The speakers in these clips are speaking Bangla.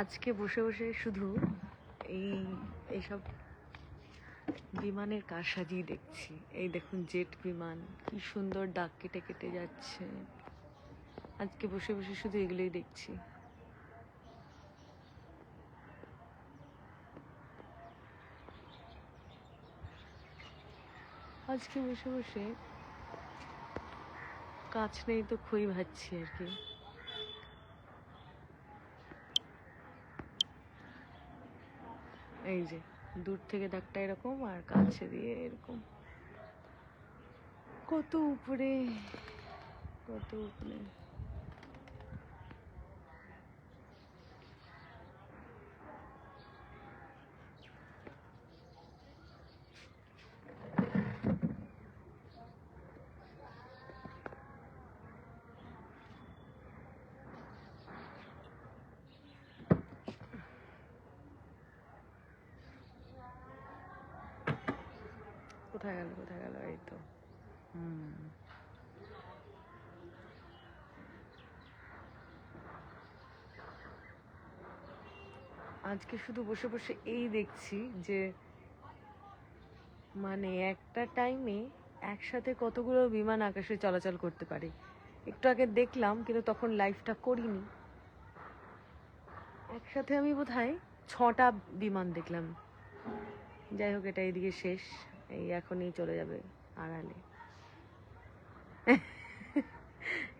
আজকে বসে বসে শুধু এইসব বিমানের কারসাজি দেখছি। এই দেখুন জেট বিমান কি সুন্দর দাগ কেটে কেটে যাচ্ছে। আজকে বসে বসে শুধু এগুলোই দেখছি। আজকে বসে বসে কাজ নেই তো খই ভাজছি আর কি। এই যে দূর থেকে দাগটা এরকম আর কাছে দিয়ে এরকম। কত উপরে কত উপরে। কোথায় গেল কোথায় গেল? এই তো। আজকে শুধু বসে বসে এই দেখছি যে মানে একটা টাইমে একসাথে কতগুলো বিমান আকাশে চলাচল করতে পারে। একটু আগে দেখলাম কিন্তু তখন লাইভটা করিনি। একসাথে আমি বোধহয় 6টা বিমান দেখলাম। যাই হোক, এটা এদিকে শেষ। এই এখনই চলে যাবে আড়ালে।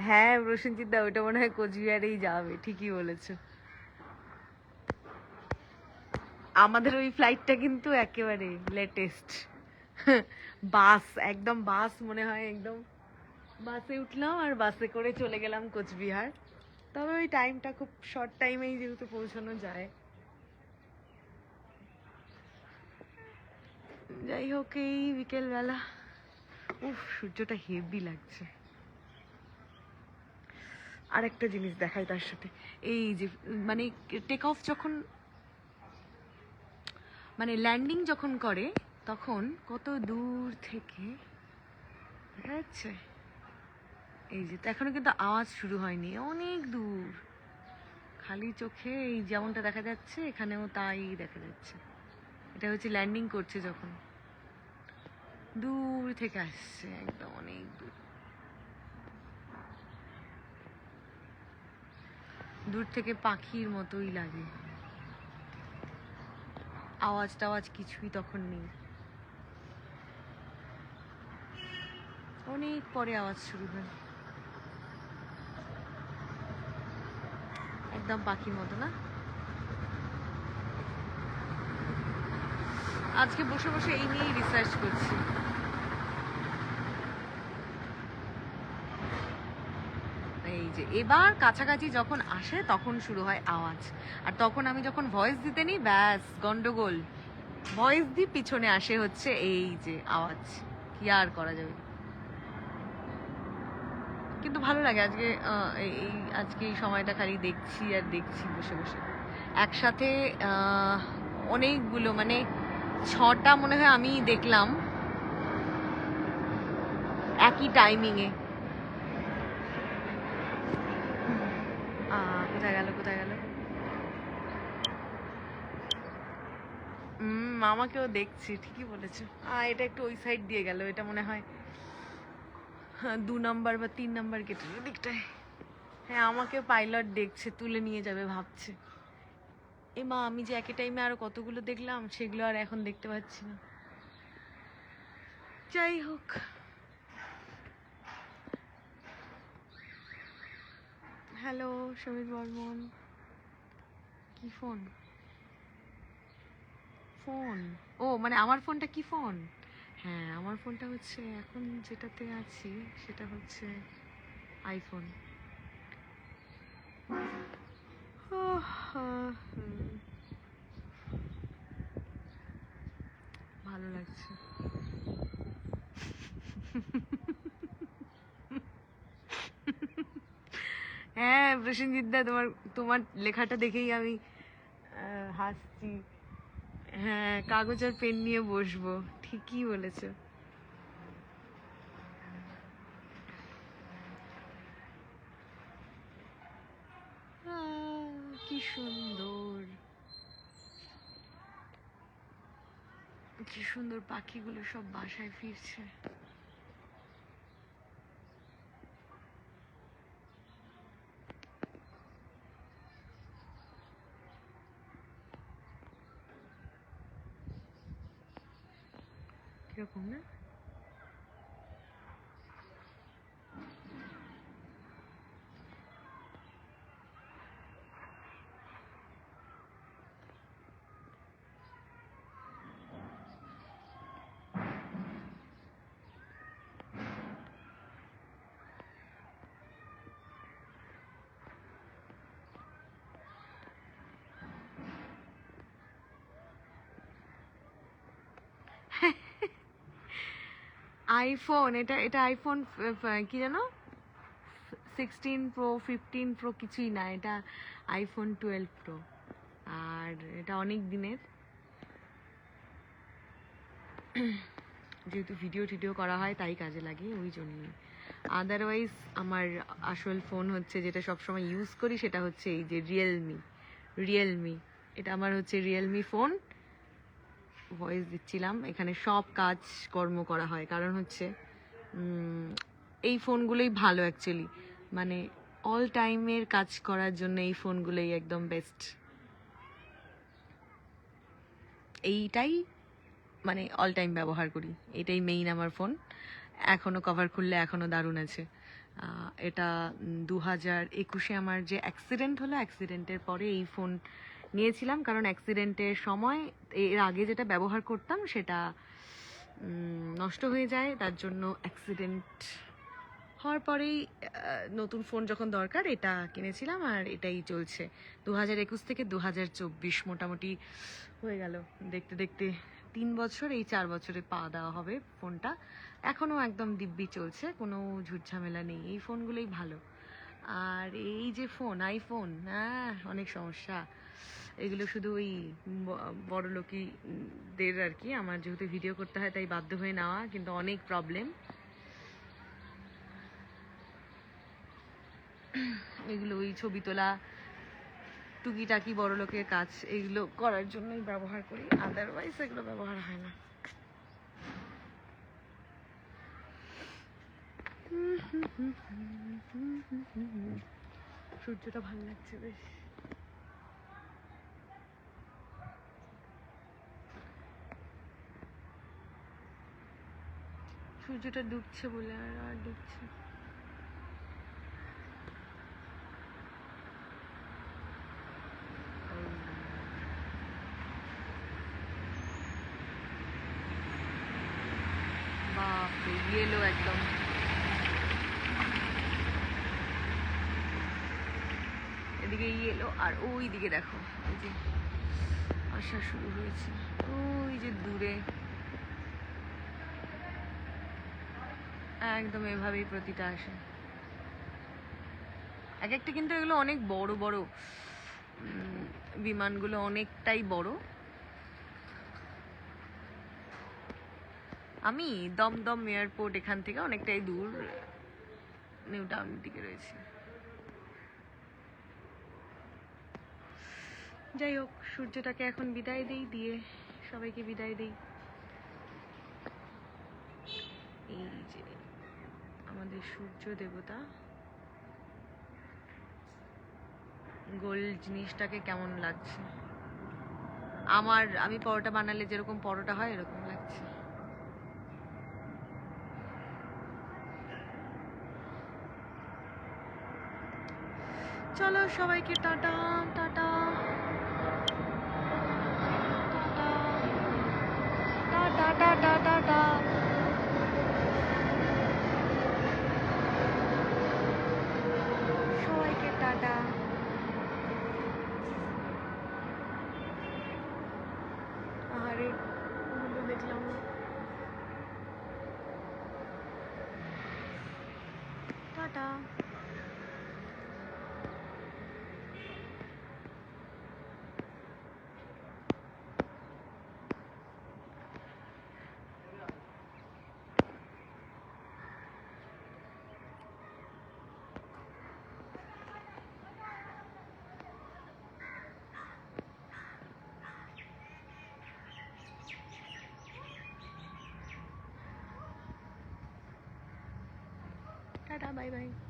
হ্যাঁ প্রসেনজিৎ দা, ওটা মনে হয় কোচবিহারেই যাবে। ঠিকই বলেছো। আমাদের ওই ফ্লাইটটা কিন্তু একেবারে লেটেস্ট। বাস, একদম বাস মনে হয়। একদম বাসে উঠলাম আর বাসে করে চলে গেলাম কোচবিহার। তবে ওই টাইমটা খুব শর্ট টাইমেই যেহেতু পৌঁছানো যায়। যাই হোক, এই বিকেলবেলা সূর্যটা হেভি লাগছে। আর একটা জিনিস দেখাই তার সাথে, এই যে মানে টেক অফ যখন মানে ল্যান্ডিং যখন করে তখন কত দূর থেকে দেখা যাচ্ছে। এই যে এখনো কিন্তু আওয়াজ শুরু হয়নি, অনেক দূর। খালি চোখে এই যেমনটা দেখা যাচ্ছে এখানেও তাই দেখা যাচ্ছে। এটা হচ্ছে ল্যান্ডিং করছে যখন, দূর থেকে আসছে, একদম অনেক দূর। দূর থেকে পাখির মতোই লাগে। আওয়াজ টাওয়াজ কিছুই তখন নেই, অনেক পরে আওয়াজ শুরু হয়। একদম পাখির মতো না? আজকে বসে বসে এই নিয়েই রিসার্চ করছি। এই যে এবার কাছাকাছি যখন আসে তখন শুরু হয় আওয়াজ, আর তখন আমি যখন ভয়েস দিতে নিই ব্যাস গন্ডগোল। ভয়েস দি পিছনে আসে হচ্ছে এই যে আওয়াজ। কি আর করা যাবে। কিন্তু ভালো লাগে আজকে আজকে এই সময়টা খালি দেখছি আর দেখছি বসে বসে একসাথে। অনেকগুলো মানে 6টা মনে হয় আমি দেখলাম একই টাইমিংয়ে। কোথায় গেল কোথায় গেল? আমাকেও দেখছি, ঠিকই বলেছো। এটা একটু ওই সাইড দিয়ে গেল। এটা মনে হয় 2 নাম্বার বা 3 নাম্বার গেটের দিকটায়। হ্যাঁ, আমাকে পাইলট দেখছে, তুলে নিয়ে যাবে ভাবছে। আমি যে একই টাইমে আরো কতগুলো দেখলাম সেগুলো আর এখন দেখতে পাচ্ছি না। যাই হোক, হ্যালো সমীর বর্মন। কি ফোন? ফোন? ও মানে আমার ফোনটা কি ফোন? হ্যাঁ, আমার ফোনটা হচ্ছে এখন যেটাতে আছি সেটা হচ্ছে আইফোন। ভালো লাগছে। হ্যাঁ প্রসেনজিৎ দা, তোমার তোমার লেখাটা দেখেই আমি হাসছি। হ্যাঁ, কাগজ আর পেন নিয়ে বসবো। ঠিকই বলেছো। কি সুন্দর। কি সুন্দর পাখিগুলো সব বাসায় ফিরছে। কিরকম না? আইফোন, এটা এটা আইফোন কি জানো, 16 প্রো 15 প্রো কিছুই না, এটা আইফোন 12 প্রো। আর এটা অনেক দিনের, যেহেতু ভিডিও টিডিও করা হয় তাই কাজে লাগে ওই জন্যই। আদারওয়াইজ আমার আসল ফোন হচ্ছে যেটা সবসময় ইউজ করি সেটা হচ্ছে এই যে রিয়েলমি। এটা আমার হচ্ছে রিয়েলমি ফোন। ভয়েস দিচ্ছিলাম, এখানে সব কাজ কর্ম করা হয়, কারণ হচ্ছে এই ফোনগুলোই ভালো অ্যাকচুয়ালি, মানে অল টাইমের কাজ করার জন্য এই ফোনগুলোই একদম বেস্ট। এইটাই মানে অল টাইম ব্যবহার করি, এটাই মেইন আমার ফোন। এখনও কভার খুললে এখনও দারুণ আছে। এটা 2021-এ আমার যে অ্যাক্সিডেন্ট হলো, অ্যাক্সিডেন্টের পরে এই ফোন নিয়েছিলাম, কারণ অ্যাক্সিডেন্টের সময় এর আগে যেটা ব্যবহার করতাম সেটা নষ্ট হয়ে যায়, তার জন্য অ্যাক্সিডেন্ট হওয়ার পরেই নতুন ফোন যখন দরকার এটা কিনেছিলাম, আর এটাই চলছে 2021 থেকে 2024, মোটামুটি হয়ে গেল দেখতে দেখতে 3 বছর। এই 4 বছরে পা দেওয়া হবে ফোনটা, এখনও একদম দিব্যি চলছে, কোনো ঝুটঝামেলা নেই, এই ফোনগুলোই ভালো। আর এই যে ফোন আইফোন, অনেক সমস্যা, এগুলো শুধু ওই বড় লোকিদের আর কি। আমার যেহেতু ভিডিও করতে হয় তাই বাধ্য হয়ে নেওয়া, কিন্তু অনেক প্রবলেম। এগুলো ওই ছবি তোলা, টুকিটাকি বড় লোকের কাজ, এগুলো করার জন্যই ব্যবহার করি, আদারওয়াইজ এগুলো ব্যবহার হয় না। সূর্যটা ভালো লাগছে বেশ। সূর্যটা ডুবছে বলে আর ডুবছে। বাপরে, ইয়েলো একদম। এদিকে ইয়েলো, আর ওই দিকে দেখো ওই যে আসা শুরু হয়েছে, ওই যে দূরে। একদম এভাবেই প্রতিটা আসে এক একটা, কিন্তু এগুলো অনেক বড় বড়, বিমানগুলো অনেকটাই বড়। আমি দমদম এয়ারপোর্ট এখান থেকে অনেকটাই দূর, নিউ টাউনের দিকে রয়েছে। যাই হোক, সূর্যটাকে এখন বিদায় দেই, দিয়ে সবাইকে বিদায় দেই। এই যে আমাদের সূর্য দেবতা, গোল জিনিসটাকে কেমন লাগছে? আমি পরোটা বানালে যেরকম পরোটা হয় এরকম লাগছে। চলো সবাইকে tata tata tata tata tata. সবাইকে টাটা। আরে দেখলাম টাটা। Tata, bye bye.